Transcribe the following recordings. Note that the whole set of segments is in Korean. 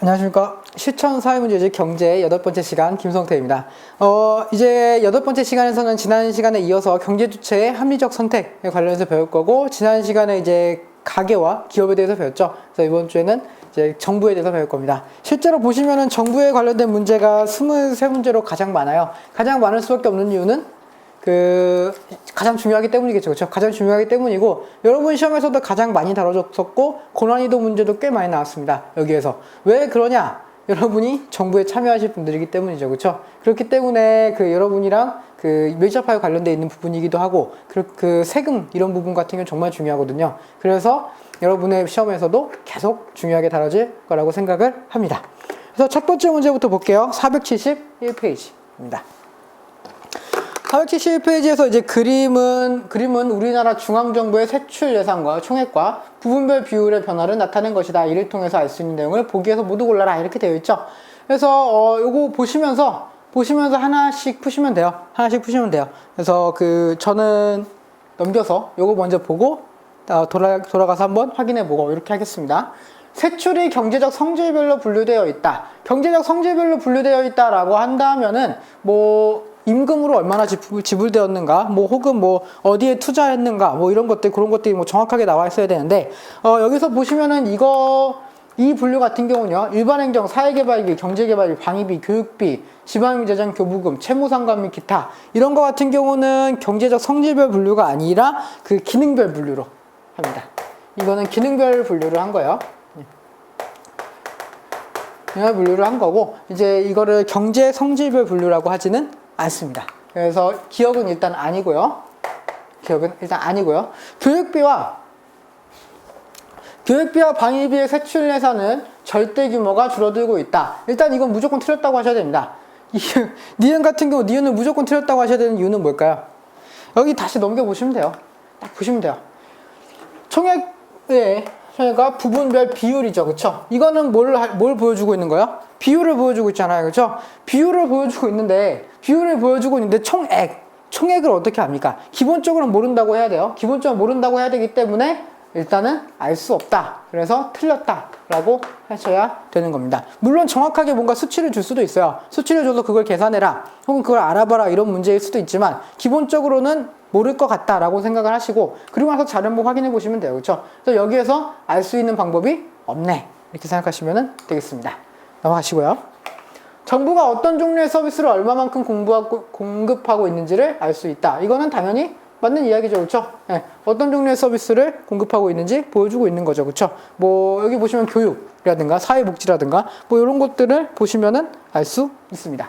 안녕하십니까. 실천 사회문제집 경제 8번째 시간 김성태입니다. 이제 8번째 시간에서는 지난 시간에 이어서 경제주체의 합리적 선택에 관련해서 배울 거고, 지난 시간에 이제 가계와 기업에 대해서 배웠죠. 그래서 이번 주에는 이제 정부에 대해서 배울 겁니다. 실제로 보시면은 정부에 관련된 문제가 23문제로 가장 많아요. 가장 많을 수밖에 없는 이유는 가장 중요하기 때문이겠죠. 그렇죠? 가장 중요하기 때문이고, 여러분 시험에서도 가장 많이 다뤄졌었고, 고난이도 문제도 꽤 많이 나왔습니다. 여기에서. 왜 그러냐? 여러분이 정부에 참여하실 분들이기 때문이죠. 그렇죠? 그렇기 때문에 여러분이랑 밀접하게 관련되어 있는 부분이기도 하고, 세금 이런 부분 같은 경우는 정말 중요하거든요. 그래서 여러분의 시험에서도 계속 중요하게 다뤄질 거라고 생각을 합니다. 그래서 첫 번째 문제부터 볼게요. 471페이지입니다. 471페이지에서 이제 그림은 우리나라 중앙정부의 세출 예산과 총액과 부분별 비율의 변화를 나타낸 것이다. 이를 통해서 알 수 있는 내용을 보기에서 모두 골라라. 이렇게 되어 있죠. 그래서 요거 보시면서 하나씩 푸시면 돼요. 그래서 저는 넘겨서 요거 먼저 보고 돌아가서 한번 확인해 보고 이렇게 하겠습니다. 세출이 경제적 성질별로 분류되어 있다. 경제적 성질별로 분류되어 있다라고 한다면은 임금으로 얼마나 지불되었는가, 혹은 어디에 투자했는가, 이런 것들, 그런 것들이 정확하게 나와 있어야 되는데, 여기서 보시면은 이 분류 같은 경우는요, 일반행정, 사회개발비, 경제개발비, 방위비, 교육비, 지방재정, 교부금, 채무상관 및 기타, 이런 거 같은 경우는 경제적 성질별 분류가 아니라 기능별 분류로 합니다. 이거는 기능별 분류를 한 거예요. 분류를 한 거고, 이제 이거를 경제 성질별 분류라고 하지는 않습니다. 그래서 기억은 일단 아니고요. 교육비와 방위비의 세출 예산은 절대 규모가 줄어들고 있다. 일단 이건 무조건 틀렸다고 하셔야 됩니다. 니은 같은 경우 니은을 무조건 틀렸다고 하셔야 되는 이유는 뭘까요? 여기 다시 넘겨보시면 돼요. 딱 보시면 돼요. 총액과 부분별 비율이죠. 그쵸? 이거는 뭘 보여주고 있는 거예요? 비율을 보여주고 있잖아요. 그쵸? 비율을 보여주고 있는데 총액을 어떻게 합니까? 기본적으로 모른다고 해야 돼요. 기본적으로 모른다고 해야 되기 때문에 일단은 알 수 없다. 그래서 틀렸다라고 하셔야 되는 겁니다. 물론 정확하게 뭔가 수치를 줄 수도 있어요. 수치를 줘서 그걸 계산해라, 혹은 그걸 알아봐라, 이런 문제일 수도 있지만 기본적으로는 모를 것 같다라고 생각을 하시고, 그리고 나서 자료 한번 확인해 보시면 돼요. 그렇죠? 그래서 여기에서 알 수 있는 방법이 없네, 이렇게 생각하시면 되겠습니다. 넘어가시고요. 정부가 어떤 종류의 서비스를 얼마만큼 공급하고 있는지를 알 수 있다. 이거는 당연히 맞는 이야기죠. 그렇죠? 네. 어떤 종류의 서비스를 공급하고 있는지 보여주고 있는 거죠. 그렇죠? 여기 보시면 교육이라든가 사회복지라든가 이런 것들을 보시면은 알 수 있습니다.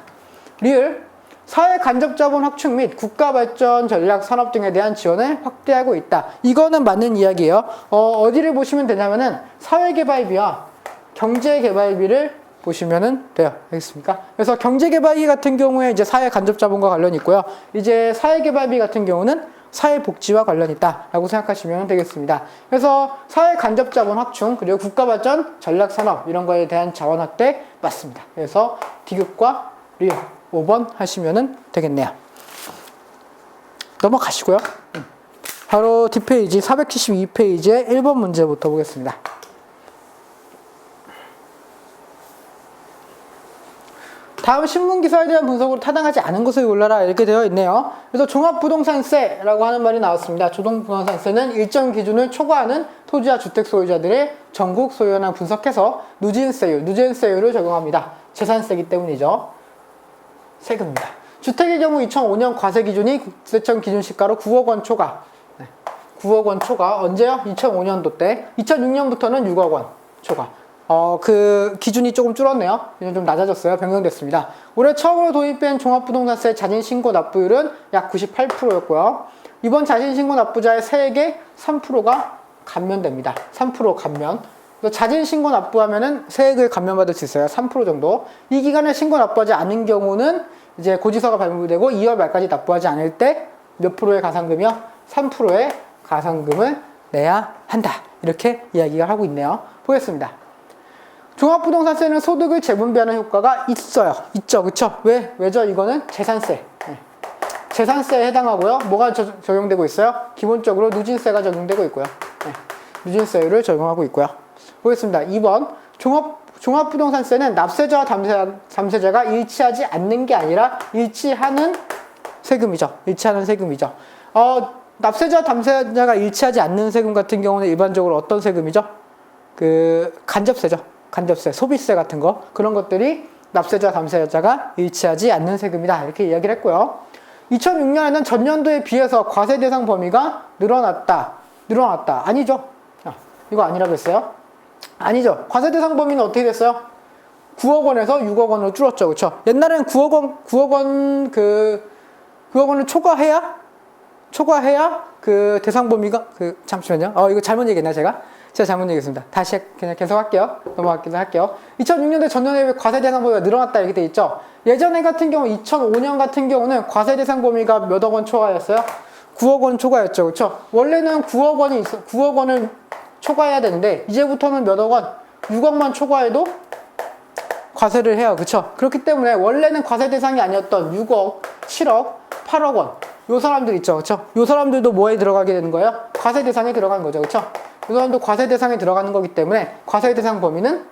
리을 사회 간접자본 확충 및 국가발전 전략 산업 등에 대한 지원을 확대하고 있다. 이거는 맞는 이야기예요. 어디를 보시면 되냐면은 사회개발비와 경제개발비를 보시면은 돼요. 알겠습니까? 그래서 경제개발비 같은 경우에 이제 사회 간접자본과 관련이 있고요. 이제 사회개발비 같은 경우는 사회복지와 관련이 있다라고 생각하시면 되겠습니다. 그래서 사회 간접자본 확충, 그리고 국가발전 전략 산업, 이런 거에 대한 자원 확대 맞습니다. 그래서 디귿과 리을 5번 하시면 되겠네요. 넘어가시고요. 바로 뒷페이지 472페이지의 1번 문제부터 보겠습니다. 다음 신문기사에 대한 분석으로 타당하지 않은 것을 골라라, 이렇게 되어 있네요. 그래서 종합부동산세라고 하는 말이 나왔습니다. 종합부동산세는 일정 기준을 초과하는 토지와 주택 소유자들의 전국 소유원을 분석해서 누진세율을 적용합니다. 재산세이기 때문이죠. 세금입니다. 주택의 경우 2005년 과세 기준이 국세청 기준 시가로 9억 원 초과. 9억 원 초과. 언제요? 2005년도 때. 2006년부터는 6억 원 초과. 기준이 조금 줄었네요. 좀 낮아졌어요. 변경됐습니다. 올해 처음으로 도입된 종합부동산세 자진신고 납부율은 약 98%였고요. 이번 자진신고 납부자의 세액의 3%가 감면됩니다. 3% 감면. 자진신고 납부하면은 세액을 감면받을 수 있어요. 3% 정도. 이 기간에 신고 납부하지 않은 경우는 이제 고지서가 발부되고 2월 말까지 납부하지 않을 때 몇 프로의 가산금이요? 3%의 가산금을 내야 한다. 이렇게 이야기가 하고 있네요. 보겠습니다. 종합부동산세는 소득을 재분배하는 효과가 있죠. 그쵸? 왜죠? 이거는 재산세. 재산세에 해당하고요. 뭐가 적용되고 있어요? 기본적으로 누진세가 적용되고 있고요. 누진세율을 적용하고 있고요. 보겠습니다. 2번. 종합부동산세는 납세자와 잠세자가 일치하지 않는 게 아니라 일치하는 세금이죠. 일치하는 세금이죠. 납세자와 잠세자가 일치하지 않는 세금 같은 경우는 일반적으로 어떤 세금이죠? 간접세죠. 간접세, 소비세 같은 거. 그런 것들이 납세자와 잠세자가 일치하지 않는 세금이다. 이렇게 이야기를 했고요. 2006년에는 전년도에 비해서 과세 대상 범위가 늘어났다. 아니죠. 이거 아니라고 했어요? 아니죠. 과세 대상 범위는 어떻게 됐어요? 9억 원에서 6억 원으로 줄었죠. 그렇죠? 옛날에는 9억 원을 초과해야 그 대상 범위가 잠시만요. 이거 잘못 얘기했나 제가 잘못 얘기했습니다. 다시 그냥 계속 할게요. 넘어가기도 할게요. 2006년도에 전년에 과세 대상 범위가 늘어났다 이렇게 돼 있죠. 예전에 같은 경우 2005년 같은 경우는 과세 대상 범위가 몇억 원 초과였어요? 9억 원 초과였죠. 그렇죠? 원래는 9억 원을 초과해야 되는데 이제부터는 몇억 원? 6억만 초과해도 과세를 해요. 그렇죠? 그렇기 때문에 원래는 과세 대상이 아니었던 6억, 7억, 8억 원 요 사람들 있죠. 그렇죠? 요 사람들도 뭐에 들어가게 되는 거예요? 과세 대상에 들어가는 거죠. 그렇죠? 이 사람도 과세 대상에 들어가는 거기 때문에 과세 대상 범위는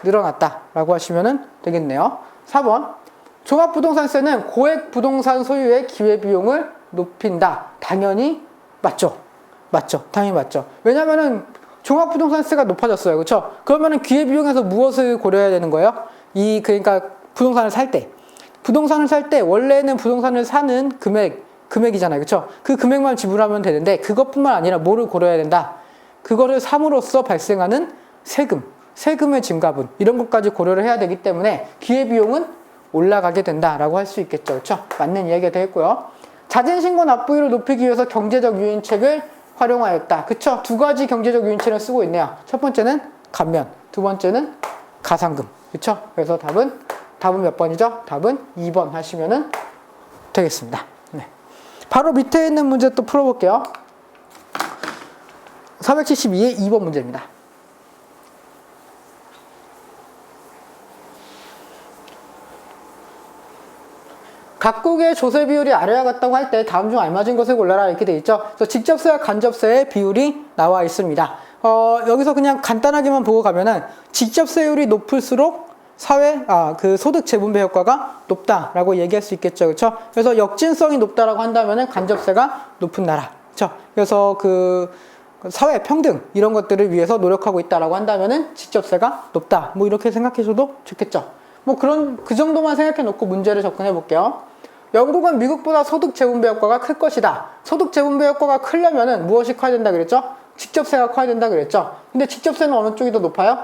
늘어났다라고 하시면 되겠네요. 4번 종합부동산세는 고액 부동산 소유의 기회비용을 높인다. 당연히 맞죠. 당연히 맞죠. 왜냐면은 종합부동산세가 높아졌어요. 그렇죠? 그러면은 기회비용에서 무엇을 고려해야 되는 거예요? 그러니까 부동산을 살 때 원래는 부동산을 사는 금액이잖아요. 그렇죠? 그 금액만 지불하면 되는데 그것뿐만 아니라 뭐를 고려해야 된다? 그거를 삼으로써 발생하는 세금의 증가분 이런 것까지 고려를 해야 되기 때문에 기회비용은 올라가게 된다라고 할 수 있겠죠. 그렇죠? 맞는 이야기가 되겠고요. 자진신고 납부율을 높이기 위해서 경제적 유인책을 활용하였다. 그쵸? 두 가지 경제적 유인책을 쓰고 있네요. 첫 번째는 감면, 두 번째는 가상금. 그쵸? 그래서 답은 몇 번이죠? 답은 2번 하시면 되겠습니다. 네. 바로 밑에 있는 문제 또 풀어볼게요. 472의 2번 문제입니다. 각국의 조세 비율이 아래와 같다고 할 때 다음 중 알맞은 것을 골라라 이렇게 돼 있죠. 그래서 직접세와 간접세의 비율이 나와 있습니다. 여기서 그냥 간단하게만 보고 가면은 직접세율이 높을수록 소득 재분배 효과가 높다라고 얘기할 수 있겠죠. 그렇죠? 그래서 역진성이 높다라고 한다면은 간접세가 높은 나라. 그렇죠? 그래서 사회 평등 이런 것들을 위해서 노력하고 있다라고 한다면은 직접세가 높다. 뭐 이렇게 생각하셔도 좋겠죠. 그 정도만 생각해 놓고 문제를 접근해 볼게요. 영국은 미국보다 소득 재분배 효과가 클 것이다. 소득 재분배 효과가 크려면은 무엇이 커야 된다 그랬죠? 직접세가 커야 된다 그랬죠? 근데 직접세는 어느 쪽이 더 높아요?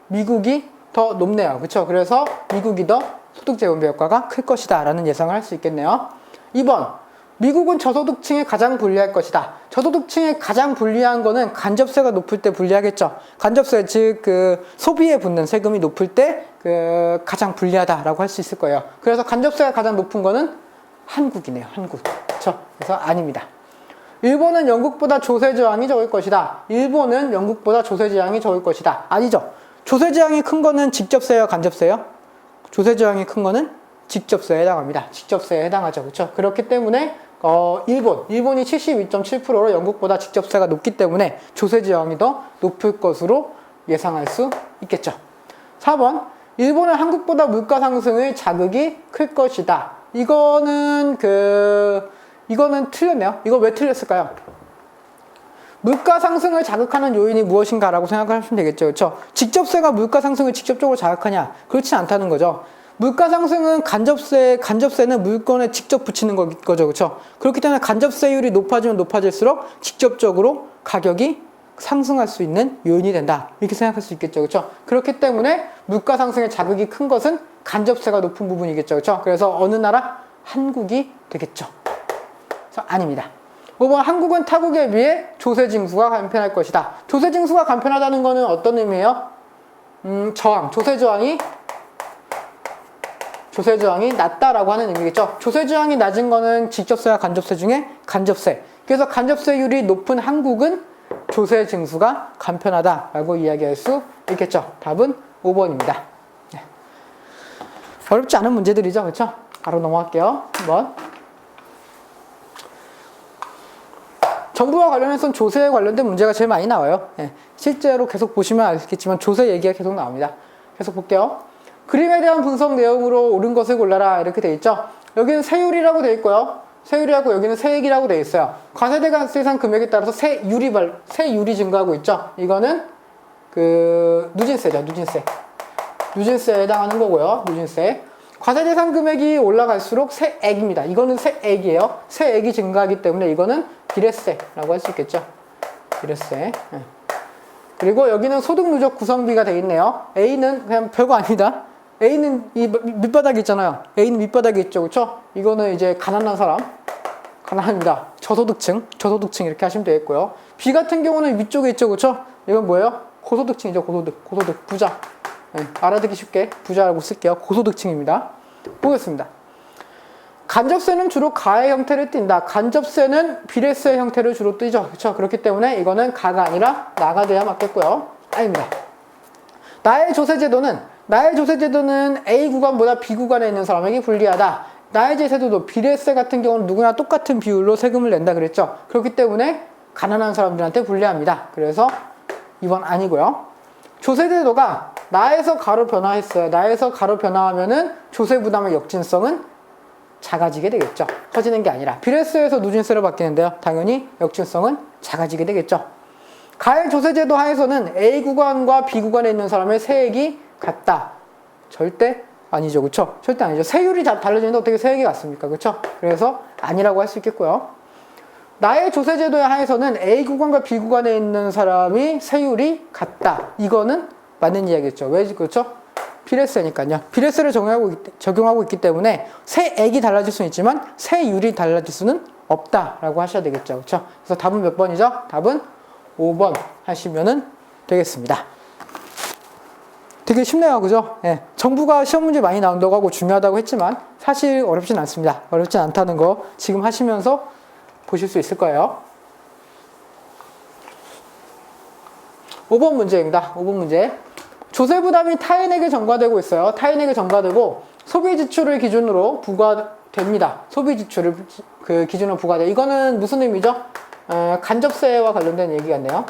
미국이 더 높네요. 그렇죠? 그래서 미국이 더 소득 재분배 효과가 클 것이다 라는 예상을 할 수 있겠네요. 2번 미국은 저소득층에 가장 불리할 것이다. 저소득층에 가장 불리한 거는 간접세가 높을 때 불리하겠죠. 간접세 즉 소비에 붙는 세금이 높을 때 가장 불리하다라고 할 수 있을 거예요. 그래서 간접세가 가장 높은 거는 한국이네요. 한국. 그렇죠? 그래서 아닙니다. 일본은 영국보다 조세 저항이 적을 것이다. 일본은 영국보다 조세 저항이 적을 것이다. 아니죠. 조세 저항이 큰 거는 직접세예요, 간접세예요? 조세 저항이 큰 거는 직접세에 해당합니다. 직접세에 해당하죠. 그렇죠? 그렇기 때문에 일본이 72.7%로 영국보다 직접세가 높기 때문에 조세 저항이 더 높을 것으로 예상할 수 있겠죠. 4번 일본은 한국보다 물가 상승의 자극이 클 것이다. 이거는 틀렸네요. 이거 왜 틀렸을까요? 물가 상승을 자극하는 요인이 무엇인가라고 생각하시면 되겠죠. 그렇죠? 직접세가 물가 상승을 직접적으로 자극하냐? 그렇지 않다는 거죠. 물가 상승은 간접세는 물건에 직접 붙이는 거죠. 그렇죠? 그렇기 때문에 간접세율이 높아지면 높아질수록 직접적으로 가격이 상승할 수 있는 요인이 된다. 이렇게 생각할 수 있겠죠. 그렇죠? 그렇기 때문에 물가 상승의 자극이 큰 것은 간접세가 높은 부분이겠죠. 그렇죠? 그래서 어느 나라? 한국이 되겠죠. 그래서 아닙니다. 5번 한국은 타국에 비해 조세 징수가 간편할 것이다. 조세 징수가 간편하다는 것은 어떤 의미예요? 조세 저항이 낮다라고 하는 의미겠죠. 조세 저항이 낮은 거는 직접세와 간접세 중에 간접세. 그래서 간접세율이 높은 한국은 조세 징수가 간편하다라고 이야기할 수 있겠죠. 답은 5번입니다. 네. 어렵지 않은 문제들이죠. 그렇죠? 바로 넘어갈게요. 한번. 정부와 관련해서는 조세에 관련된 문제가 제일 많이 나와요. 네. 실제로 계속 보시면 알겠지만 조세 얘기가 계속 나옵니다. 계속 볼게요. 그림에 대한 분석 내용으로 옳은 것을 골라라 이렇게 돼 있죠. 여기는 세율이라고 돼 있고요. 세율이라고 여기는 세액이라고 돼 있어요. 과세대상 금액에 따라서 세율이 증가하고 있죠. 이거는 그 누진세죠. 누진세에 해당하는 거고요. 누진세. 과세대상 금액이 올라갈수록 세액입니다. 이거는 세액이에요. 세액이 증가하기 때문에 이거는 비례세라고 할 수 있겠죠. 비례세. 그리고 여기는 소득 누적 구성비가 돼 있네요. A는 그냥 별거 아닙니다. A는 이 밑바닥이 있잖아요. A는 밑바닥이 있죠. 그렇죠? 이거는 이제 가난한 사람. 가난합니다. 저소득층 이렇게 하시면 되겠고요. B 같은 경우는 위쪽에 있죠. 그렇죠? 이건 뭐예요? 고소득층이죠. 고소득, 부자. 알아듣기 쉽게 부자라고 쓸게요. 고소득층입니다. 보겠습니다. 간접세는 주로 가의 형태를 띈다. 간접세는 비례세 형태를 주로 띠죠. 그렇죠? 그렇기 때문에 이거는 가가 아니라 나가 돼야 맞겠고요. 아닙니다. 나의 조세제도는 A 구간보다 B 구간에 있는 사람에게 불리하다. 나의 제세도도 비례세 같은 경우는 누구나 똑같은 비율로 세금을 낸다 그랬죠. 그렇기 때문에 가난한 사람들한테 불리합니다. 그래서 2번 아니고요. 조세제도가 나에서 가로 변화했어요. 나에서 가로 변화하면은 조세 부담의 역진성은 작아지게 되겠죠. 커지는 게 아니라 비례세에서 누진세로 바뀌는데요. 당연히 역진성은 작아지게 되겠죠. 가의 조세제도 하에서는 A 구간과 B 구간에 있는 사람의 세액이 같다. 절대 아니죠. 그렇죠? 절대 아니죠. 세율이 달라지는데 어떻게 세액이 같습니까? 그렇죠? 그래서 아니라고 할 수 있겠고요. 나의 조세제도에 하에서는 A 구간과 B 구간에 있는 사람이 세율이 같다. 이거는 맞는 이야기겠죠. 왜 그렇죠? 비례세니까요. 비례세를 적용하고 있기 때문에 세액이 달라질 수는 있지만 세율이 달라질 수는 없다라고 하셔야 되겠죠. 그렇죠? 그래서 답은 몇 번이죠? 답은 5번 하시면은 되겠습니다. 되게 쉽네요. 그죠? 예. 정부가 시험 문제 많이 나온다고 하고 중요하다고 했지만 사실 어렵진 않습니다. 어렵진 않다는 거 지금 하시면서 보실 수 있을 거예요. 5번 문제입니다. 5번 문제. 조세 부담이 타인에게 전가되고 있어요. 타인에게 전가되고 소비 지출을 기준으로 부과됩니다. 소비 지출을 그 기준으로 부과돼. 이거는 무슨 의미죠? 간접세와 관련된 얘기 같네요.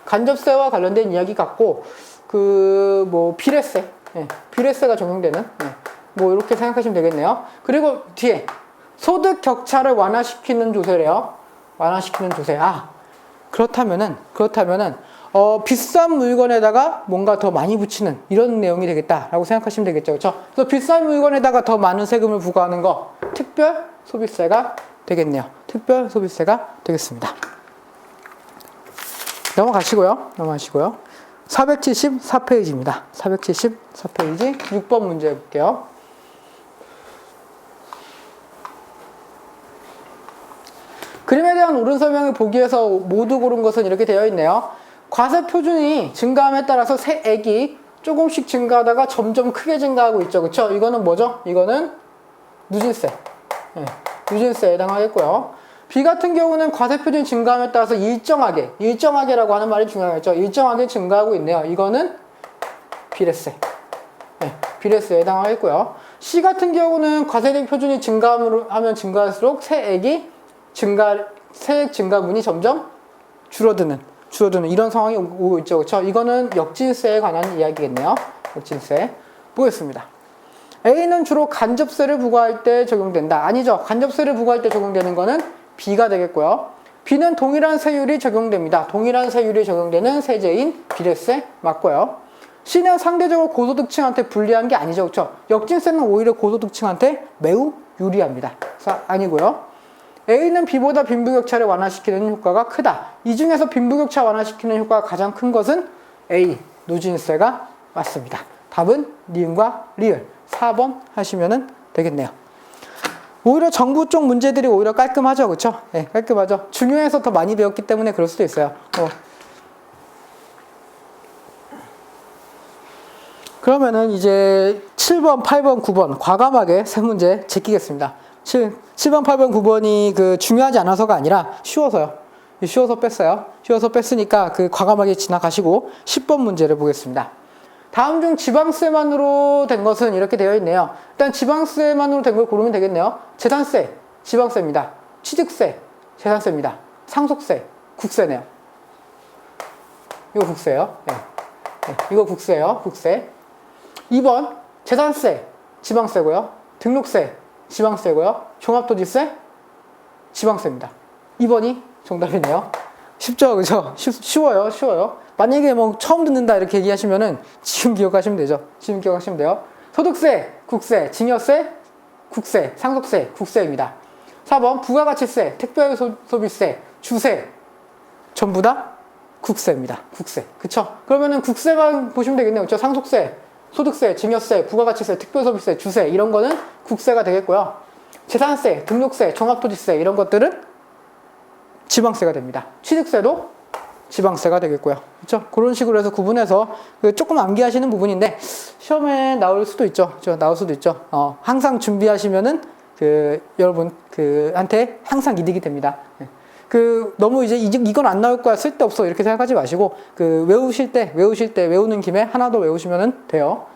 간접세와 관련된 이야기 같고 비례세가 적용되는 뭐 이렇게 생각하시면 되겠네요. 그리고 뒤에 소득 격차를 완화시키는 조세래요. 완화시키는 조세. 그렇다면은 비싼 물건에다가 뭔가 더 많이 붙이는 이런 내용이 되겠다라고 생각하시면 되겠죠. 그렇죠? 그래서 비싼 물건에다가 더 많은 세금을 부과하는 거 특별 소비세가 되겠네요. 특별 소비세가 되겠습니다. 넘어가시고요. 474페이지입니다. 474페이지 6번 문제 볼게요. 그림에 대한 옳은 설명을 보기 위해서 모두 고른 것은 이렇게 되어 있네요. 과세 표준이 증가함에 따라서 세액이 조금씩 증가하다가 점점 크게 증가하고 있죠. 그렇죠? 이거는 뭐죠? 이거는 누진세. 누진세에 해당하겠고요. B 같은 경우는 과세 표준이 증가함에 따라서 일정하게라고 하는 말이 중요하겠죠. 일정하게 증가하고 있네요. 이거는 비례세. 비례세에 해당하겠고요. C 같은 경우는 과세 표준이 증가하면 증가할수록 세액 증가분이 점점 줄어드는 이런 상황이 오고 있죠. 그렇죠? 이거는 역진세에 관한 이야기겠네요. 역진세. 보겠습니다. A는 주로 간접세를 부과할 때 적용된다. 아니죠. 간접세를 부과할 때 적용되는 거는 B가 되겠고요. B는 동일한 세율이 적용됩니다. 동일한 세율이 적용되는 세제인 비례세 맞고요. C는 상대적으로 고소득층한테 불리한 게 아니죠. 그렇죠? 역진세는 오히려 고소득층한테 매우 유리합니다. 그래서 아니고요. A는 B보다 빈부격차를 완화시키는 효과가 크다. 이 중에서 빈부격차 완화시키는 효과가 가장 큰 것은 A, 누진세가 맞습니다. 답은 니은과 리을 4번 하시면 되겠네요. 오히려 정부 쪽 문제들이 오히려 깔끔하죠. 그렇죠? 네, 깔끔하죠. 중요해서 더 많이 배웠기 때문에 그럴 수도 있어요. 그러면은 이제 7번, 8번, 9번 과감하게 세 문제 제끼겠습니다. 7번, 8번, 9번이 중요하지 않아서가 아니라 쉬워서요. 쉬워서 뺐어요. 쉬워서 뺐으니까 과감하게 지나가시고 10번 문제를 보겠습니다. 다음 중 지방세만으로 된 것은 이렇게 되어 있네요. 일단 지방세만으로 된 걸 고르면 되겠네요. 재산세, 지방세입니다. 취득세, 재산세입니다. 상속세, 국세네요. 이거 국세예요. 네. 네, 이거 국세예요. 국세. 2번 재산세, 지방세고요. 등록세, 지방세고요. 종합토지세, 지방세입니다. 2번이 정답이네요. 쉽죠? 그죠? 쉬워요. 쉬워요. 만약에 뭐 처음 듣는다 이렇게 얘기하시면은 지금 기억하시면 되죠. 지금 기억하시면 돼요. 소득세, 국세, 증여세, 국세, 상속세, 국세입니다. 4번 부가가치세, 특별소비세, 주세 전부 다 국세입니다. 국세. 그쵸? 그러면은 국세만 보시면 되겠네요. 그쵸? 상속세, 소득세, 증여세, 부가가치세, 특별소비세, 주세 이런 거는 국세가 되겠고요. 재산세, 등록세, 종합토지세 이런 것들은 지방세가 됩니다. 취득세도 지방세가 되겠고요. 그렇죠? 그런 식으로 해서 구분해서 조금 암기하시는 부분인데 시험에 나올 수도 있죠. 나올 수도 있죠. 항상 준비하시면은 여러분 한테 항상 이득이 됩니다. 너무 이제 이건 안 나올 거야 쓸데없어 이렇게 생각하지 마시고 외우실 때 외우는 김에 하나 더 외우시면 돼요.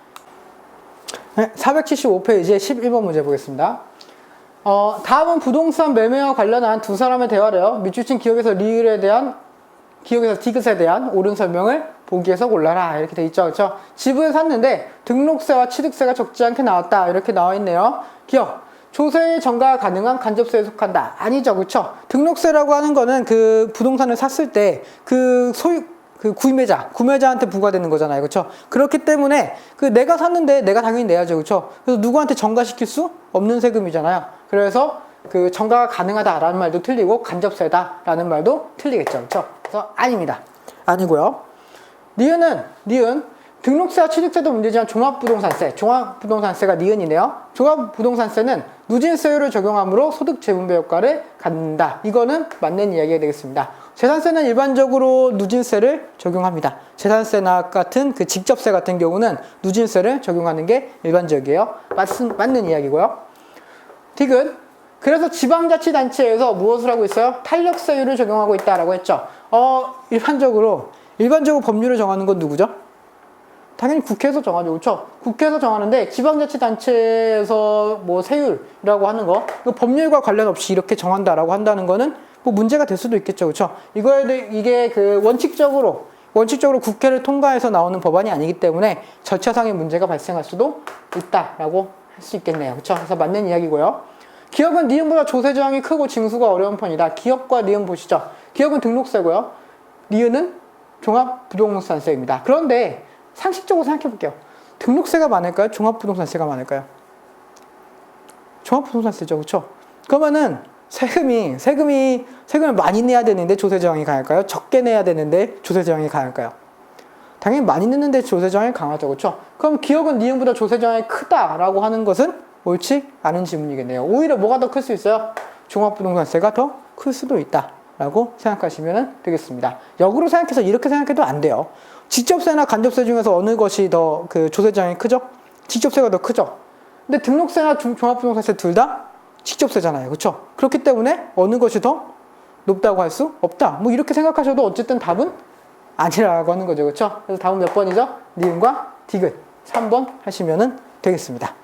475페이지에 11번 문제 보겠습니다. 다음은 부동산 매매와 관련한 두 사람의 대화래요. 밑줄친 기억에서 디귿에 대한 옳은 설명을 보기에서 골라라 이렇게 돼 있죠. 그렇죠? 집을 샀는데 등록세와 취득세가 적지 않게 나왔다 이렇게 나와 있네요. 기억. 조세의 전가가 가능한 간접세에 속한다. 아니죠. 그렇죠? 등록세라고 하는 거는 부동산을 샀을 때 구매자한테 부과되는 거잖아요. 그렇죠? 그렇기 때문에 내가 샀는데 내가 당연히 내야죠. 그렇죠? 그래서 누구한테 전가시킬 수 없는 세금이잖아요. 그래서 전가가 가능하다라는 말도 틀리고 간접세다라는 말도 틀리겠죠. 그렇죠? 그래서 아닙니다. 아니고요. 니은 등록세와 취득세도 문제지만 종합부동산세가 니은이네요. 종합부동산세는 누진세율을 적용함으로 소득 재분배 효과를 갖는다. 이거는 맞는 이야기가 되겠습니다. 재산세는 일반적으로 누진세를 적용합니다. 재산세나 같은 직접세 같은 경우는 누진세를 적용하는 게 일반적이에요. 맞는 이야기고요. 디귿. 그래서 지방자치단체에서 무엇을 하고 있어요? 탄력세율을 적용하고 있다라고 했죠. 일반적으로 법률을 정하는 건 누구죠? 당연히 국회에서 정하죠. 그렇죠? 국회에서 정하는데 지방자치단체에서 세율이라고 하는 거 법률과 관련 없이 이렇게 정한다라고 한다는 거는 문제가 될 수도 있겠죠. 그렇죠? 이게 원칙적으로 국회를 통과해서 나오는 법안이 아니기 때문에 절차상의 문제가 발생할 수도 있다라고 할 수 있겠네요. 그렇죠? 그래서 맞는 이야기고요. 기업은 니은보다 조세 저항이 크고 징수가 어려운 편이다. 기업과 니은 보시죠. 기업은 등록세고요. 니은은 종합부동산세입니다. 그런데 상식적으로 생각해 볼게요. 등록세가 많을까요? 종합부동산세가 많을까요? 종합부동산세죠. 그렇죠? 그러면은 세금을 많이 내야 되는데 조세 저항이 강할까요? 적게 내야 되는데 조세 저항이 강할까요? 당연히 많이 내는데 조세 저항이 강하죠. 그렇죠? 그럼 기업은 니은보다 조세 저항이 크다라고 하는 것은 옳지 않은 지문이겠네요. 오히려 뭐가 더 클 수 있어요? 종합부동산세가 더 클 수도 있다라고 생각하시면 되겠습니다. 역으로 생각해서 이렇게 생각해도 안 돼요. 직접세나 간접세 중에서 어느 것이 더 조세 저항이 크죠? 직접세가 더 크죠? 근데 등록세나 종합부동산세 둘 다 직접세잖아요. 그렇죠? 그렇기 때문에 어느 것이 더 높다고 할 수 없다. 이렇게 생각하셔도 어쨌든 답은 아니라고 하는 거죠. 그렇죠? 그래서 답은 몇 번이죠? 니은과 디귿 3번 하시면 되겠습니다.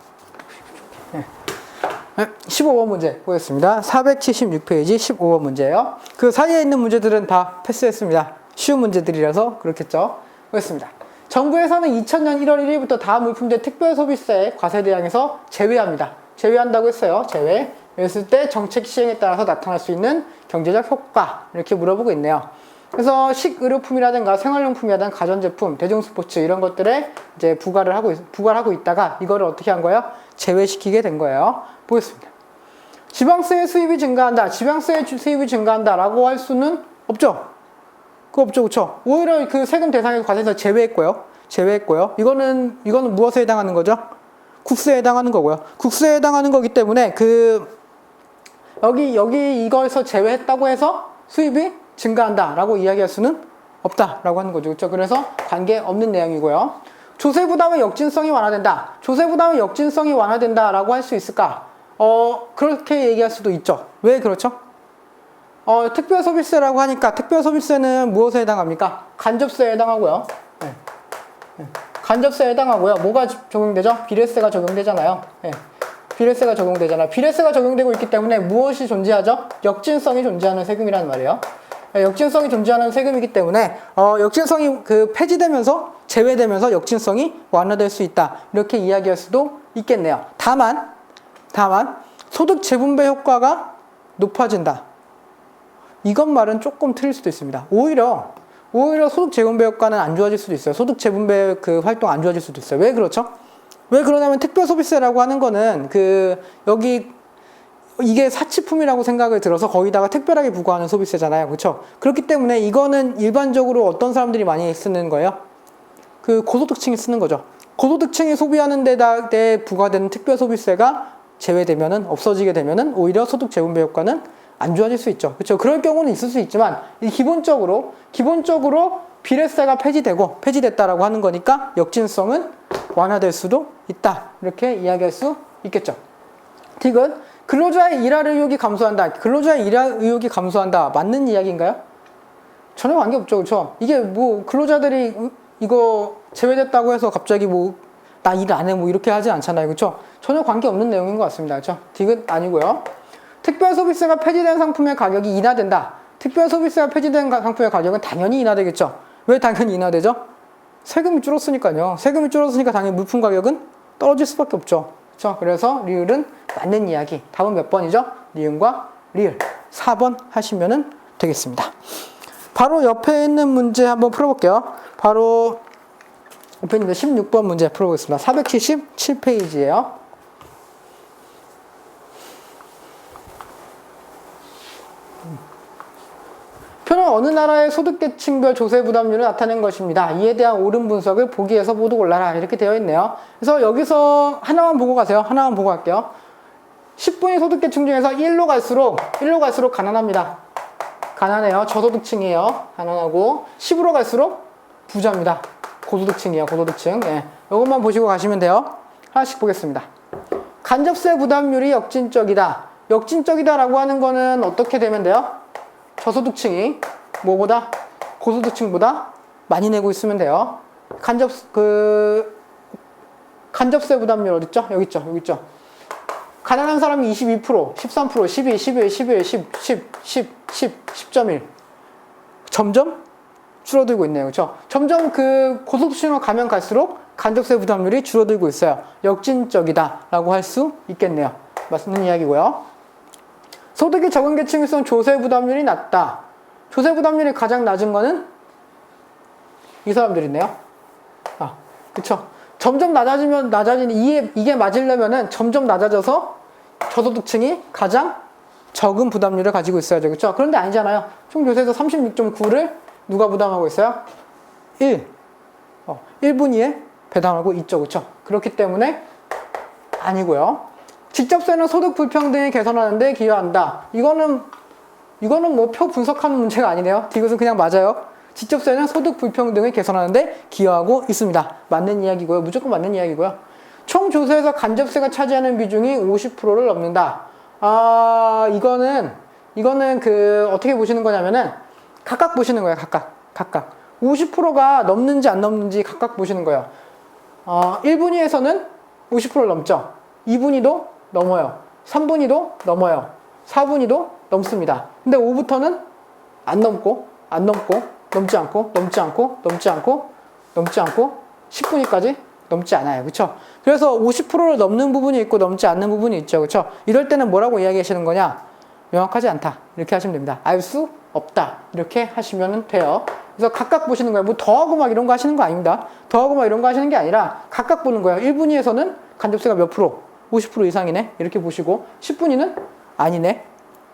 15번 문제 보겠습니다. 476페이지 15번 문제예요. 그 사이에 있는 문제들은 다 패스했습니다. 쉬운 문제들이라서 그렇겠죠. 보겠습니다. 정부에서는 2000년 1월 1일부터 다음 물품제 특별소비세 과세 대상에서 제외합니다. 제외한다고 했어요. 제외. 그랬을 때 정책 시행에 따라서 나타날 수 있는 경제적 효과 이렇게 물어보고 있네요. 그래서 식의료품이라든가 생활용품이라든가 가전제품, 대중스포츠 이런 것들에 이제 부과를 하고 있다가 이거를 어떻게 한 거예요? 제외시키게 된 거예요. 보겠습니다. 지방세의 수입이 증가한다. 지방세의 수입이 증가한다라고 할 수는 없죠. 그거 없죠. 그렇죠? 오히려 세금 대상에서 과세에서 제외했고요. 이거는 무엇에 해당하는 거죠? 국세에 해당하는 거고요. 국세에 해당하는 거기 때문에 여기 이거에서 제외했다고 해서 수입이 증가한다라고 이야기할 수는 없다라고 하는 거죠. 그렇죠? 그래서 관계없는 내용이고요. 조세 부담의 역진성이 완화된다. 조세 부담의 역진성이 완화된다라고 할 수 있을까? 그렇게 얘기할 수도 있죠. 왜 그렇죠? 특별소비세라고 하니까 특별소비세는 무엇에 해당합니까? 간접세에 해당하고요. 네. 간접세에 해당하고요. 뭐가 적용되죠? 비례세가 적용되잖아요. 네. 비례세가 적용되잖아요. 비례세가 적용되고 있기 때문에 무엇이 존재하죠? 역진성이 존재하는 세금이라는 말이에요. 역진성이 존재하는 세금이기 때문에 역진성이 폐지되면서 제외되면서 역진성이 완화될 수 있다. 이렇게 이야기할 수도 있겠네요. 다만 소득 재분배 효과가 높아진다. 이것 말은 조금 틀릴 수도 있습니다. 오히려 소득 재분배 효과는 안 좋아질 수도 있어요. 소득 재분배 활동 안 좋아질 수도 있어요. 왜 그렇죠? 왜 그러냐면 특별소비세라고 하는 거는 이게 사치품이라고 생각을 들어서 거기다가 특별하게 부과하는 소비세잖아요. 그렇죠? 그렇기 때문에 이거는 일반적으로 어떤 사람들이 많이 쓰는 거예요? 고소득층이 쓰는 거죠. 고소득층이 소비하는 데 부과되는 특별소비세가 제외되면은, 없어지게 되면은 오히려 소득 재분배 효과는 안 좋아질 수 있죠. 그렇죠? 그럴 경우는 있을 수 있지만 기본적으로 비례세가 폐지됐다라고 하는 거니까 역진성은 완화될 수도 있다. 이렇게 이야기할 수 있겠죠. 디귿, 근로자의 일할 의욕이 감소한다. 근로자의 일할 의욕이 감소한다. 맞는 이야기인가요? 전혀 관계없죠. 그렇죠? 이게 근로자들이 이거 제외됐다고 해서 갑자기 나 일 안 해 이렇게 하지 않잖아요. 그렇죠? 전혀 관계없는 내용인 것 같습니다. 그렇죠? 디귿 아니고요. 특별소비세가 폐지된 상품의 가격이 인하된다. 특별소비세가 폐지된 상품의 가격은 당연히 인하되겠죠. 왜 당연히 인하되죠? 세금이 줄었으니까요. 세금이 줄었으니까 당연히 물품 가격은 떨어질 수밖에 없죠. 그렇죠? 그래서 리을은 맞는 이야기. 답은 몇 번이죠? 니은과 리을. 4번 하시면 되겠습니다. 바로 옆에 있는 문제 한번 풀어볼게요. 바로 옆에 있는 16번 문제 풀어보겠습니다. 477페이지예요. 표는 어느 나라의 소득계층별 조세 부담률을 나타낸 것입니다. 이에 대한 옳은 분석을 보기에서 모두 골라라. 이렇게 되어 있네요. 그래서 여기서 하나만 보고 가세요. 하나만 보고 갈게요. 10분위 소득계층 중에서 1로 갈수록 가난합니다. 가난해요. 저소득층이에요. 가난하고 10으로 갈수록 부자입니다. 고소득층이에요. 고소득층. 예. 이것만 보시고 가시면 돼요. 하나씩 보겠습니다. 간접세 부담률이 역진적이다. 역진적이다라고 하는 거는 어떻게 되면 돼요? 저소득층이 고소득층보다 많이 내고 있으면 돼요. 간접세 부담률 어딨죠? 여기 있죠. 가난한 사람이 22%, 13%, 12, 11, 11, 10, 10.1. 점점 줄어들고 있네요. 그렇죠? 점점 고소득층으로 가면 갈수록 간접세 부담률이 줄어들고 있어요. 역진적이다라고 할 수 있겠네요. 맞는 이야기고요. 소득이 적은 계층일수록 조세 부담률이 낮다. 조세 부담률이 가장 낮은 거는 이 사람들이네요. 그쵸. 점점 이게 맞으려면은 점점 낮아져서 저소득층이 가장 적은 부담률을 가지고 있어야죠. 그쵸. 그런데 아니잖아요. 총 조세에서 36.9를 누가 부담하고 있어요? 1분위에 배당하고 있죠. 그쵸. 그렇기 때문에 아니고요. 직접세는 소득 불평등을 개선하는 데 기여한다. 이거는 표 분석하는 문제가 아니네요. 이것은 그냥 맞아요. 직접세는 소득 불평등을 개선하는 데 기여하고 있습니다. 맞는 이야기고요. 무조건 맞는 이야기고요. 총 조세에서 간접세가 차지하는 비중이 50%를 넘는다. 이거는 어떻게 보시는 거냐면은 각각 보시는 거예요. 각각. 50%가 넘는지 안 넘는지 각각 보시는 거예요. 1분위에서는 50%를 넘죠. 2분위도 넘어요. 3분위도 넘어요. 4분위도 넘습니다. 근데 5부터는 안 넘고, 넘지 않고, 10분위까지 넘지 않아요. 그쵸? 그래서 50%를 넘는 부분이 있고 넘지 않는 부분이 있죠. 그쵸? 이럴 때는 뭐라고 이야기하시는 거냐? 명확하지 않다. 이렇게 하시면 됩니다. 알 수 없다. 이렇게 하시면 돼요. 그래서 각각 보시는 거예요. 더하고 막 이런 거 하시는 거 아닙니다. 더하고 막 이런 거 하시는 게 아니라 각각 보는 거예요. 1분위에서는 간접세가 몇 프로? 50% 이상이네. 이렇게 보시고 10분위는 아니네.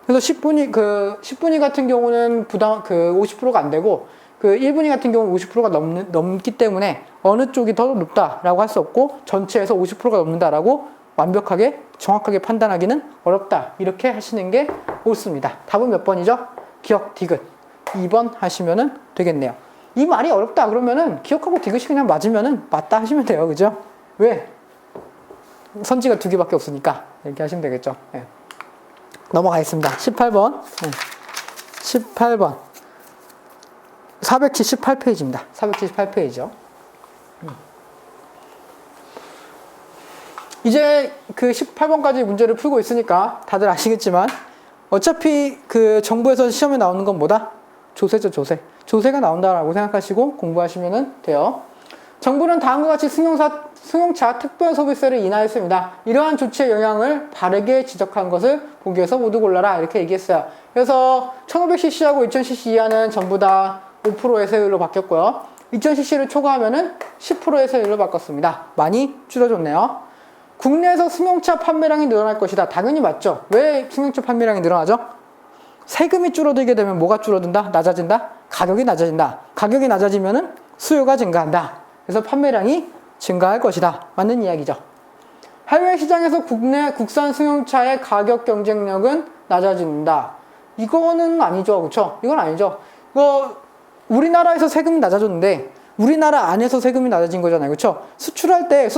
그래서 10분위 같은 경우는 50%가 안 되고 1분위 같은 경우는 50%가 넘기 때문에 어느 쪽이 더 높다라고 할 수 없고 전체에서 50%가 넘는다라고 완벽하게 정확하게 판단하기는 어렵다. 이렇게 하시는 게 옳습니다. 답은 몇 번이죠? 기억, 디귿. 2번 하시면 되겠네요. 이 말이 어렵다 그러면은 기억하고 디귿이 그냥 맞으면은 맞다 하시면 돼요. 그죠? 왜? 선지가 2개밖에 없으니까 이렇게 하시면 되겠죠. 네. 넘어가겠습니다. 18번. 18번. 478페이지입니다. 478페이지요. 이제 18번까지 문제를 풀고 있으니까 다들 아시겠지만 어차피 정부에서 시험에 나오는 건 뭐다? 조세죠, 조세. 조세가 나온다라고 생각하시고 공부하시면 돼요. 정부는 다음과 같이 승용차 특별소비세를 인하했습니다. 이러한 조치의 영향을 바르게 지적한 것을 보기에서 모두 골라라 이렇게 얘기했어요. 그래서 1500cc하고 2000cc 이하는 전부 다 5%의 세율로 바뀌었고요. 2000cc를 초과하면은 10%의 세율로 바꿨습니다. 많이 줄어졌네요. 국내에서 승용차 판매량이 늘어날 것이다. 당연히 맞죠. 왜 승용차 판매량이 늘어나죠? 세금이 줄어들게 되면 뭐가 줄어든다? 낮아진다? 가격이 낮아진다. 가격이 낮아지면은 수요가 증가한다. 그래서 판매량이 증가할 것이다. 맞는 이야기죠. 해외 시장에서 국산 승용차의 가격 경쟁력은 낮아진다. 이거는 아니죠. 그렇죠? 이건 아니죠. 우리나라에서 세금이 낮아졌는데 우리나라 안에서 세금이 낮아진 거잖아요. 그렇죠? 수출할 때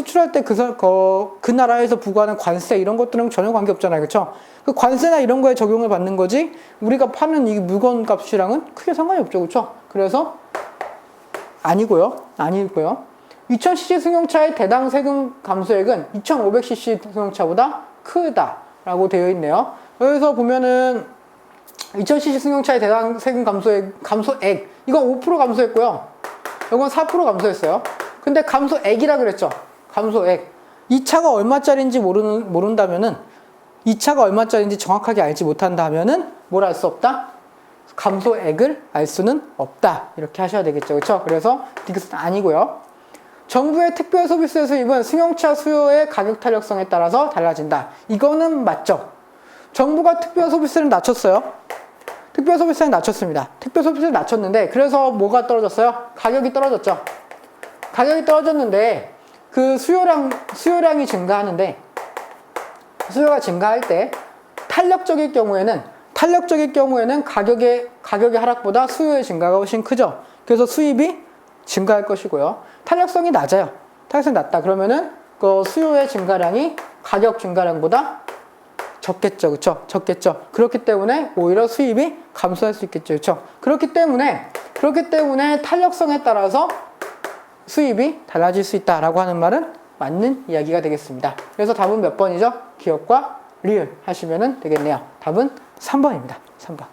그 나라에서 부과하는 관세 이런 것들은 전혀 관계없잖아요. 그렇죠? 그 관세나 이런 거에 적용을 받는 거지 우리가 파는 이 물건 값이랑은 크게 상관이 없죠. 그렇죠? 그래서 아니고요. 2000cc 승용차의 대당 세금 감소액은 2500cc 승용차보다 크다라고 되어 있네요. 여기서 보면은 2000cc 승용차의 대당 세금 감소액 이건 5% 감소했고요. 이건 4% 감소했어요. 근데 감소액이라 그랬죠. 감소액. 이 차가 얼마짜리인지 모른다면은 이 차가 얼마짜리인지 정확하게 알지 못한다 하면은 뭘 알 수 없다? 감소액을 알 수는 없다. 이렇게 하셔야 되겠죠. 그렇죠? 그래서 이것은 아니고요. 정부의 특별소비세 수입은 승용차 수요의 가격 탄력성에 따라서 달라진다. 이거는 맞죠. 정부가 특별소비세를 낮췄어요. 특별소비세는 낮췄습니다. 특별소비세를 낮췄는데 그래서 뭐가 떨어졌어요? 가격이 떨어졌죠. 가격이 떨어졌는데 그 수요량이 증가하는데 수요가 증가할 때 탄력적일 경우에는 가격의 하락보다 수요의 증가가 훨씬 크죠. 그래서 수입이 증가할 것이고요. 탄력성이 낮아요. 탄력성이 낮다. 그러면은 그 수요의 증가량이 가격 증가량보다 적겠죠. 그렇죠? 적겠죠. 그렇기 때문에 오히려 수입이 감소할 수 있겠죠. 그렇죠? 그렇기 때문에 탄력성에 따라서 수입이 달라질 수 있다라고 하는 말은 맞는 이야기가 되겠습니다. 그래서 답은 몇 번이죠? 기업과 리을 하시면 되겠네요. 답은 3번입니다. 3번.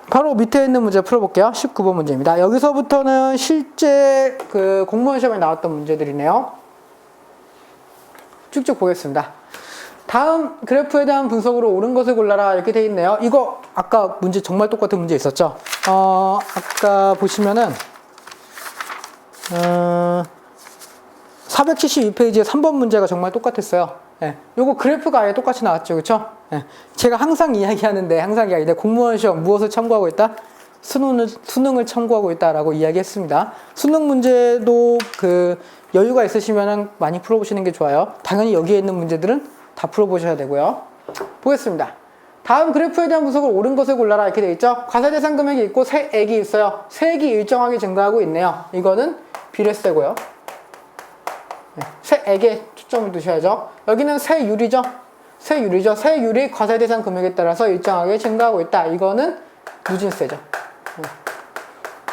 바로 밑에 있는 문제 풀어볼게요. 19번 문제입니다. 여기서부터는 실제 그 공무원 시험에 나왔던 문제들이네요. 쭉쭉 보겠습니다. 다음 그래프에 대한 분석으로 옳은 것을 골라라 이렇게 돼 있네요. 이거 아까 문제 정말 똑같은 문제 있었죠? 아까 보시면은 472페이지에 3번 문제가 정말 똑같았어요. 예, 요거 그래프가 아예 똑같이 나왔죠. 그쵸? 예, 제가 항상 이야기하는데 공무원 시험 무엇을 참고하고 있다? 수능을 참고하고 있다라고 이야기했습니다. 수능 문제도 그 여유가 있으시면 많이 풀어보시는 게 좋아요. 당연히 여기에 있는 문제들은 다 풀어보셔야 되고요. 보겠습니다. 다음 그래프에 대한 분석을 옳은 것을 골라라 이렇게 되어 있죠. 과세대상 금액이 있고 세액이 있어요. 세액이 일정하게 증가하고 있네요. 이거는 비례세고요. 세액에 초점을 두셔야죠. 여기는 세율이죠. 세율이 과세대상 금액에 따라서 일정하게 증가하고 있다. 이거는 누진세죠.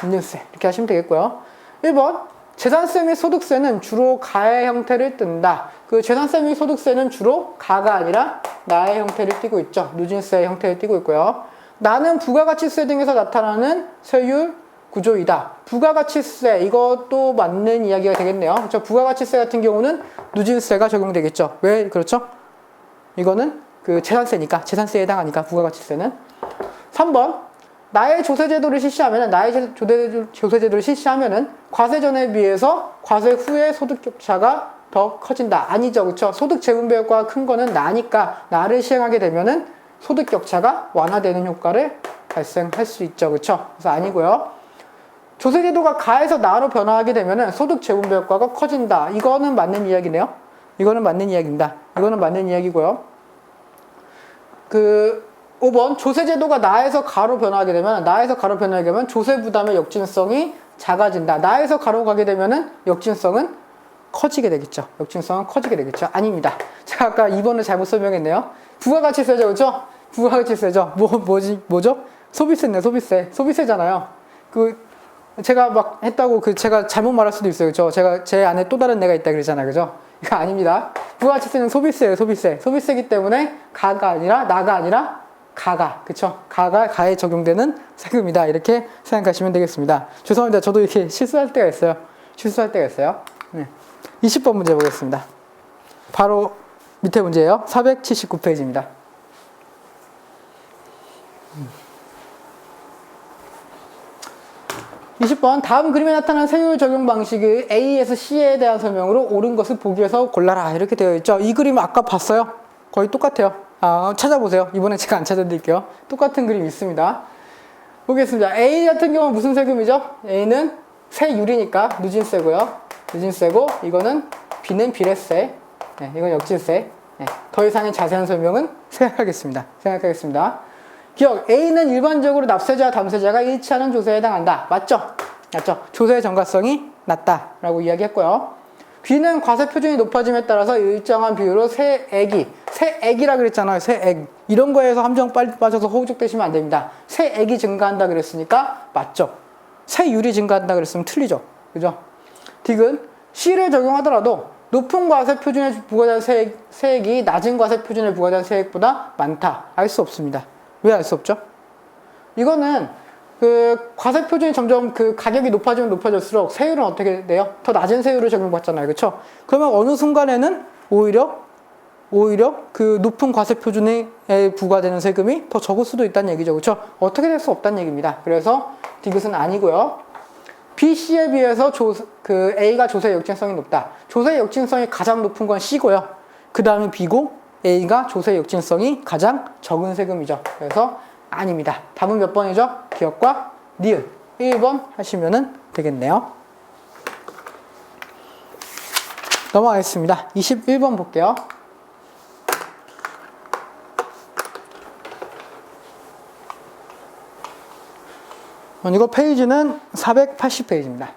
누진세 이렇게 하시면 되겠고요. 1번 재산세 및 소득세는 주로 가의 형태를 띈다. 그 재산세 및 소득세는 주로 가가 아니라 나의 형태를 띠고 있죠. 누진세의 형태를 띠고 있고요. 나는 부가가치세 등에서 나타나는 세율 구조이다. 부가가치세 이것도 맞는 이야기가 되겠네요. 그렇죠? 부가가치세 같은 경우는 누진세가 적용되겠죠. 왜 그렇죠? 이거는 그 재산세니까 재산세에 해당하니까 부가가치세는. 3번 나의 조세제도를 실시하면은 과세 전에 비해서 과세 후에 소득 격차가 더 커진다. 아니죠. 그렇죠? 소득 재분배 효과가 큰 거는 나니까 나를 시행하게 되면은 소득 격차가 완화되는 효과를 발생할 수 있죠. 그렇죠? 그래서 아니고요. 조세제도가 가에서 나로 변화하게 되면은 소득 재분배 효과가 커진다. 이거는 맞는 이야기네요. 이거는 맞는 이야기입니다. 이거는 맞는 이야기고요. 5번 조세제도가 나에서 가로 변화하게 되면 조세 부담의 역진성이 작아진다. 나에서 가로 가게 되면은 역진성은 커지게 되겠죠. 아닙니다. 제가 아까 2번을 잘못 설명했네요. 부가가치세죠. 그렇죠? 부가가치세죠. 뭐죠? 소비세잖아요. 제가 막 했다고 제가 잘못 말할 수도 있어요. 그렇죠? 제가 제 안에 또 다른 애가 있다 그랬잖아요. 그죠? 이거 아닙니다. 부가가치세는 소비세예요. 소비세이기 때문에 가가 아니라 나가 아니라 그쵸? 가에 적용되는 세금이다. 이렇게 생각하시면 되겠습니다. 죄송합니다. 저도 이렇게 실수할 때가 있어요. 네. 20번 문제 보겠습니다. 바로 밑에 문제예요. 479페이지입니다. 20번 다음 그림에 나타난 세율 적용 방식의 A에서 C에 대한 설명으로 옳은 것을 보기에서 골라라 이렇게 되어 있죠. 이 그림 아까 봤어요. 거의 똑같아요. 찾아보세요. 이번에 제가 안 찾아드릴게요. 똑같은 그림 있습니다. 보겠습니다. A 같은 경우는 무슨 세금이죠? A는 세율이니까 누진세고요. 누진세고 이거는 B는 비례세. 네, 이건 역진세. 네, 더 이상의 자세한 설명은 생각하겠습니다. 기억, A는 일반적으로 납세자와 담세자가 일치하는 조세에 해당한다. 맞죠? 조세의 정가성이 낮다라고 이야기했고요. B는 과세 표준이 높아짐에 따라서 일정한 비율로 세액이라 그랬잖아요. 세액. 이런 거에서 함정 빨리 빠져서 허우적대시면 안 됩니다. 세액이 증가한다 그랬으니까 맞죠? 세율이 증가한다 그랬으면 틀리죠. 그죠? D은 C를 적용하더라도 높은 과세 표준에 부과된 세액이 낮은 과세 표준에 부과된 세액보다 많다. 알 수 없습니다. 왜 알 수 없죠? 이거는 그 과세 표준이 점점 그 가격이 높아지면 높아질수록 세율은 어떻게 돼요? 더 낮은 세율을 적용받잖아요. 그렇죠? 그러면 어느 순간에는 오히려 그 높은 과세 표준에 부과되는 세금이 더 적을 수도 있다는 얘기죠. 그렇죠? 어떻게 될 수 없다는 얘기입니다. 그래서 디귿은 아니고요. B, C에 비해서 A가 조세 역진성이 높다. 조세 역진성이 가장 높은 건 C고요. 그 다음에 B고 A가 조세 역진성이 가장 적은 세금이죠. 그래서 아닙니다. 답은 몇 번이죠? 기억과 니은 1번 하시면 되겠네요. 넘어가겠습니다. 21번 볼게요. 이거 페이지는 480페이지입니다.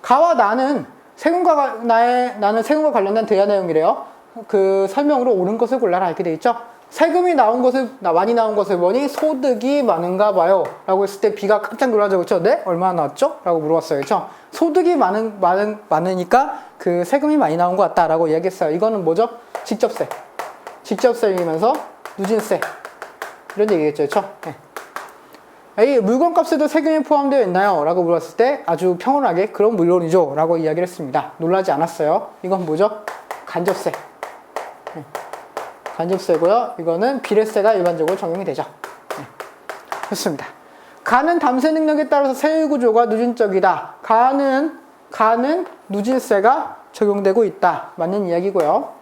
가와 나는 세금과 관련된 대화 내용이래요. 그 설명으로 옳은 것을 골라라 이렇게 돼 있죠. 세금이 많이 나온 것을 보니 소득이 많은가 봐요 라고 했을 때 B가 깜짝 놀라죠. 그렇죠? 네? 얼마나 나왔죠? 라고 물어봤어요. 그렇죠? 소득이 많으니까 그 세금이 많이 나온 것 같다 라고 이야기했어요. 이거는 뭐죠? 직접세이면서 누진세 이런 얘기겠죠. 그렇죠? 네. A, 물건값에도 세금이 포함되어 있나요? 라고 물었을 때 아주 평온하게 그럼 물론이죠 라고 이야기를 했습니다. 놀라지 않았어요. 이건 뭐죠? 간접세. 네. 간접세고요. 이거는 비례세가 일반적으로 적용이 되죠. 네. 좋습니다. 가는 담세 능력에 따라서 세율 구조가 누진적이다. 가는 누진세가 적용되고 있다. 맞는 이야기고요.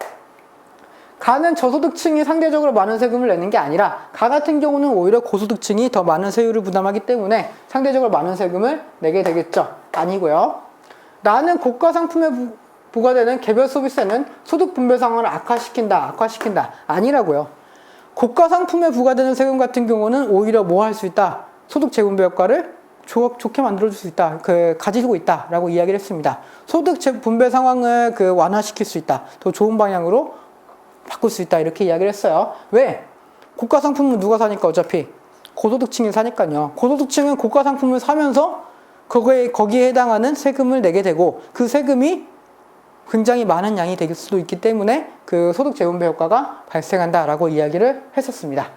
가는 저소득층이 상대적으로 많은 세금을 내는 게 아니라 가 같은 경우는 오히려 고소득층이 더 많은 세율을 부담하기 때문에 상대적으로 많은 세금을 내게 되겠죠. 아니고요. 나는 고가 상품에 부과되는 개별 소비세는 소득 분배 상황을 악화시킨다. 아니라고요. 고가 상품에 부과되는 세금 같은 경우는 오히려 뭐 할 수 있다? 소득 재분배 효과를 좋게 만들어줄 수 있다. 가지고 있다. 라고 이야기를 했습니다. 소득 분배 상황을 완화시킬 수 있다. 더 좋은 방향으로 바꿀 수 있다. 이렇게 이야기를 했어요. 왜? 고가 상품은 누가 사니까 어차피 고소득층이 사니까요. 고소득층은 고가 상품을 사면서 거기에 해당하는 세금을 내게 되고 그 세금이 굉장히 많은 양이 될 수도 있기 때문에 그 소득 재분배 효과가 발생한다라고 이야기를 했었습니다.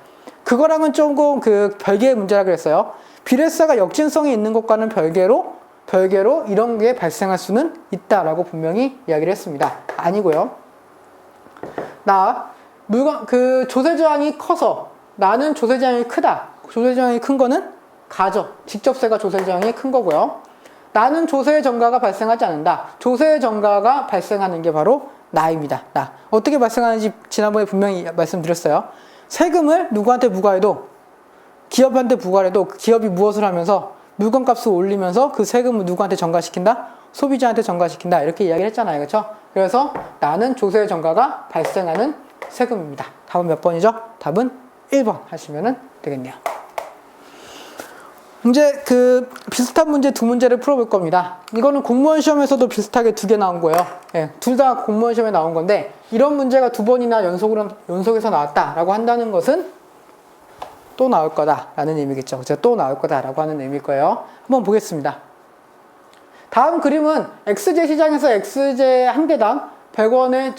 그거랑은 조금 별개의 문제라 그랬어요. 비례세가 역진성이 있는 것과는 별개로 이런 게 발생할 수는 있다라고 분명히 이야기를 했습니다. 아니고요. 조세 저항이 커서 나는 조세 저항이 크다. 조세 저항이 큰 거는 가죠. 직접세가 조세 저항이 큰 거고요. 나는 조세 정가가 발생하지 않는다. 조세 정가가 발생하는 게 바로 나입니다. 나. 어떻게 발생하는지 지난번에 분명히 말씀드렸어요. 세금을 누구한테 부과해도 기업한테 부과해도 기업이 무엇을 하면서 물건값을 올리면서 그 세금을 누구한테 전가시킨다? 소비자한테 전가시킨다. 이렇게 이야기를 했잖아요. 그렇죠? 그래서 나는 조세 정가가 발생하는 세금입니다. 답은 몇 번이죠? 답은 1번 하시면 되겠네요. 이제 비슷한 문제 두 문제를 풀어볼 겁니다. 이거는 공무원 시험에서도 비슷하게 두 개 나온 거예요. 네, 둘 다 공무원 시험에 나온 건데 이런 문제가 두 번이나 연속해서 나왔다라고 한다는 것은 또 나올 거다라는 의미겠죠. 제가 또 나올 거다라고 하는 의미일 거예요. 한번 보겠습니다. 다음 그림은 X제 시장에서 X제 한 개당 100원의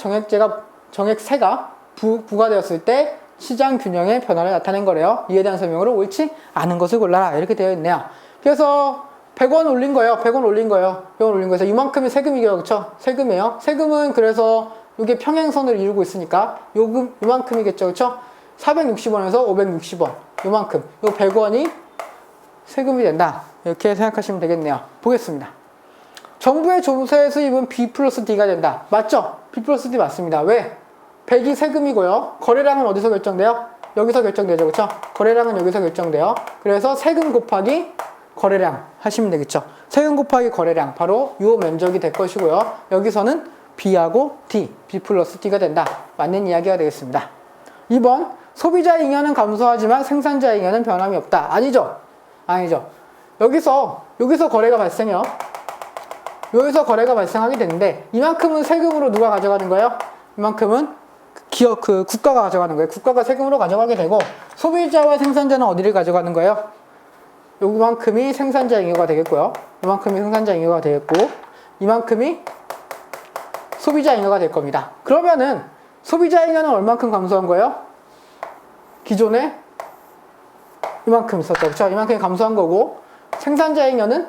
정액세가 부과되었을 때 시장 균형의 변화를 나타낸 거래요. 이에 대한 설명으로 옳지 않은 것을 골라라. 이렇게 되어 있네요. 그래서 100원 올린 거예요. 100원 올린 거예요. 100원 올린 거에서 이만큼이 세금이에요. 그렇죠? 세금이에요. 세금은 그래서 이게 평행선을 이루고 있으니까 요금 이만큼이겠죠. 그렇죠? 460원에서 560원. 요만큼. 요 100원이 세금이 된다. 이렇게 생각하시면 되겠네요. 보겠습니다. 정부의 조세 수입은 B 플러스 D가 된다. 맞죠? B 플러스 D 맞습니다. 왜? 100이 세금이고요. 거래량은 어디서 결정돼요? 여기서 결정되죠. 그렇죠? 거래량은 여기서 결정돼요. 그래서 세금 곱하기 거래량 하시면 되겠죠. 세금 곱하기 거래량 바로 요 면적이 될 것이고요. 여기서는 B하고 D, B 플러스 D가 된다. 맞는 이야기가 되겠습니다. 2번 소비자 잉여는 감소하지만 생산자 잉여는 변함이 없다. 아니죠? 아니죠. 여기서 거래가 발생해요. 여기서 거래가 발생하게 되는데 이만큼은 세금으로 누가 가져가는 거예요? 이만큼은 국가가 가져가는 거예요. 국가가 세금으로 가져가게 되고 소비자와 생산자는 어디를 가져가는 거예요? 요만큼이 생산자 잉여가 되겠고요. 이만큼이 생산자 잉여가 되겠고 이만큼이 소비자 잉여가 될 겁니다. 그러면은 소비자 잉여는 얼만큼 감소한 거예요? 기존에 이만큼 있었죠. 그렇죠? 이만큼이 감소한 거고 생산자 잉여는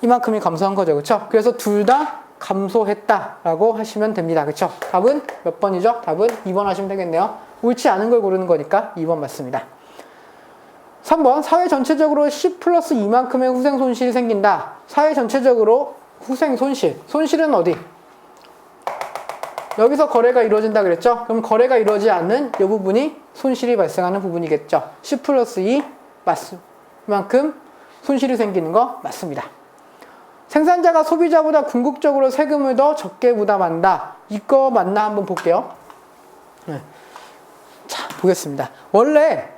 이만큼이 감소한 거죠. 그렇죠? 그래서 둘 다 감소했다라고 하시면 됩니다. 그렇죠? 답은 몇 번이죠? 답은 2번 하시면 되겠네요. 옳지 않은 걸 고르는 거니까 2번 맞습니다. 3번 사회 전체적으로 C 플러스 이만큼의 후생 손실이 생긴다. 사회 전체적으로 후생 손실. 손실은 어디? 여기서 거래가 이루어진다 그랬죠? 그럼 거래가 이루어지지 않는 이 부분이 손실이 발생하는 부분이겠죠. C 플러스 2 이만큼 손실이 생기는 거 맞습니다. 생산자가 소비자보다 궁극적으로 세금을 더 적게 부담한다. 이거 맞나 한번 볼게요. 네. 자, 보겠습니다. 원래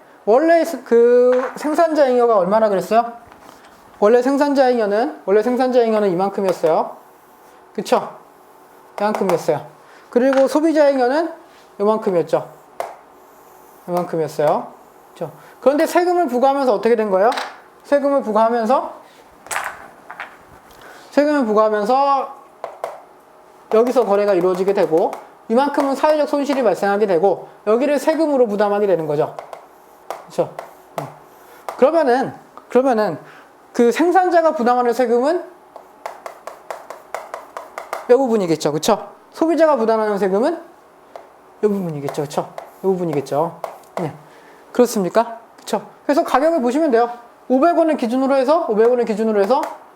그 생산자 잉여가 얼마나 그랬어요? 원래 생산자 잉여는 이만큼이었어요. 그쵸? 이만큼이었어요. 그리고 소비자 잉여는 요만큼이었죠. 요만큼이었어요. 그쵸? 그런데 세금을 부과하면서 어떻게 된 거예요? 세금을 부과하면서 여기서 거래가 이루어지게 되고 이만큼은 사회적 손실이 발생하게 되고 여기를 세금으로 부담하게 되는 거죠. 그렇죠? 그러면은 그 생산자가 부담하는 세금은 이 부분이겠죠. 그렇죠? 소비자가 부담하는 세금은 이 부분이겠죠. 그렇죠? 이 부분이겠죠. 네. 그렇습니까? 그렇죠? 그래서 가격을 보시면 돼요. 500원을 기준으로 해서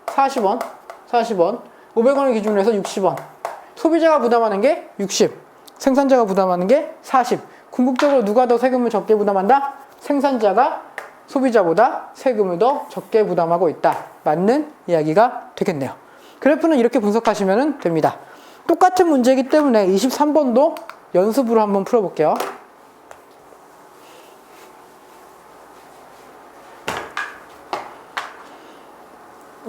40원, 500원을 기준으로 해서 60원. 소비자가 부담하는 게 60, 생산자가 부담하는 게 40. 궁극적으로 누가 더 세금을 적게 부담한다? 생산자가 소비자보다 세금을 더 적게 부담하고 있다. 맞는 이야기가 되겠네요. 그래프는 이렇게 분석하시면 됩니다. 똑같은 문제이기 때문에 23번도 연습으로 한번 풀어볼게요.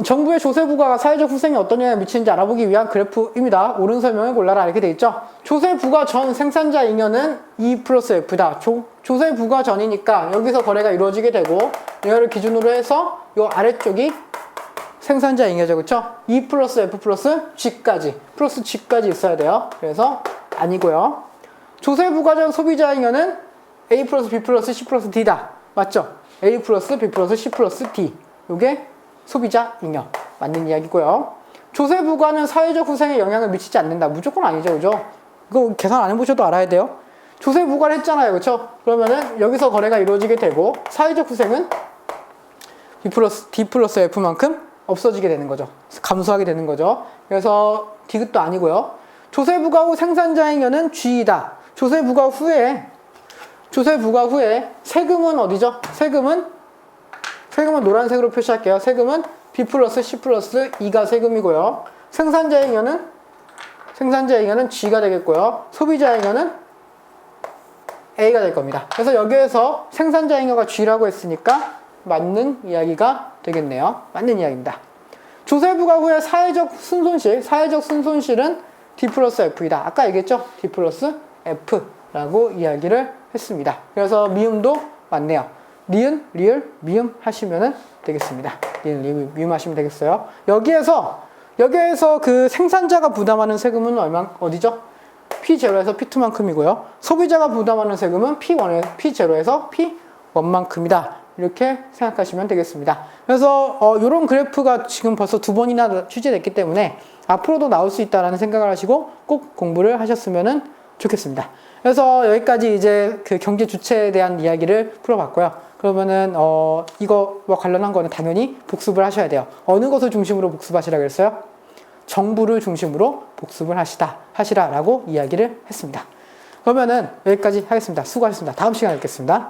정부의 조세 부과가 사회적 후생에 어떤 영향을 미치는지 알아보기 위한 그래프입니다. 옳은 설명을 골라라 이렇게 돼 있죠. 조세 부과 전 생산자 잉여는 E 플러스 F다. 조세 부과 전이니까 여기서 거래가 이루어지게 되고 이거를 기준으로 해서 이 아래쪽이 생산자 잉여죠. 그렇죠? E 플러스 F 플러스 G까지 플러스 G까지 있어야 돼요. 그래서 아니고요. 조세 부과 전 소비자 잉여는 A 플러스 B 플러스 C 플러스 D다. 맞죠? A 플러스 B 플러스 C 플러스 D. 요게 소비자 잉여 맞는 이야기고요. 조세 부과는 사회적 후생에 영향을 미치지 않는다. 무조건 아니죠, 그죠? 이거 계산 안 해보셔도 알아야 돼요. 조세 부과를 했잖아요, 그렇죠? 그러면은 여기서 거래가 이루어지게 되고 사회적 후생은 D 플러스 F만큼 없어지게 되는 거죠. 감소하게 되는 거죠. 그래서 디귿도 아니고요. 조세 부과 후 생산자 잉여는 G이다. 조세 부과 후에 세금은 어디죠? 세금은 노란색으로 표시할게요. 세금은 B 플러스 C 플러스 E가 세금이고요. 생산자 잉여는 G가 되겠고요. 소비자 잉여는 A가 될 겁니다. 그래서 여기에서 생산자 잉여가 G라고 했으니까 맞는 이야기가 되겠네요. 맞는 이야기입니다. 조세 부과 후에 사회적 순손실은 D 플러스 F이다. 아까 얘기했죠? D 플러스 F라고 이야기를 했습니다. 그래서 미음도 맞네요. 리은, 리을, 미음 하시면 되겠습니다. 리은, 리을, 미음 하시면 되겠어요. 여기에서 그 생산자가 부담하는 세금은 어디죠? P0에서 P2만큼이고요. 소비자가 부담하는 세금은 P0에서 P1만큼이다. 이렇게 생각하시면 되겠습니다. 그래서 이런 그래프가 지금 벌써 2번이나 취재됐기 때문에 앞으로도 나올 수 있다는 생각을 하시고 꼭 공부를 하셨으면 좋겠습니다. 그래서 여기까지 이제 그 경제 주체에 대한 이야기를 풀어봤고요. 그러면은 이거와 관련한 거는 당연히 복습을 하셔야 돼요. 어느 것을 중심으로 복습하시라고 했어요? 정부를 중심으로 복습을 하시라라고 이야기를 했습니다. 그러면은 여기까지 하겠습니다. 수고하셨습니다. 다음 시간에 뵙겠습니다.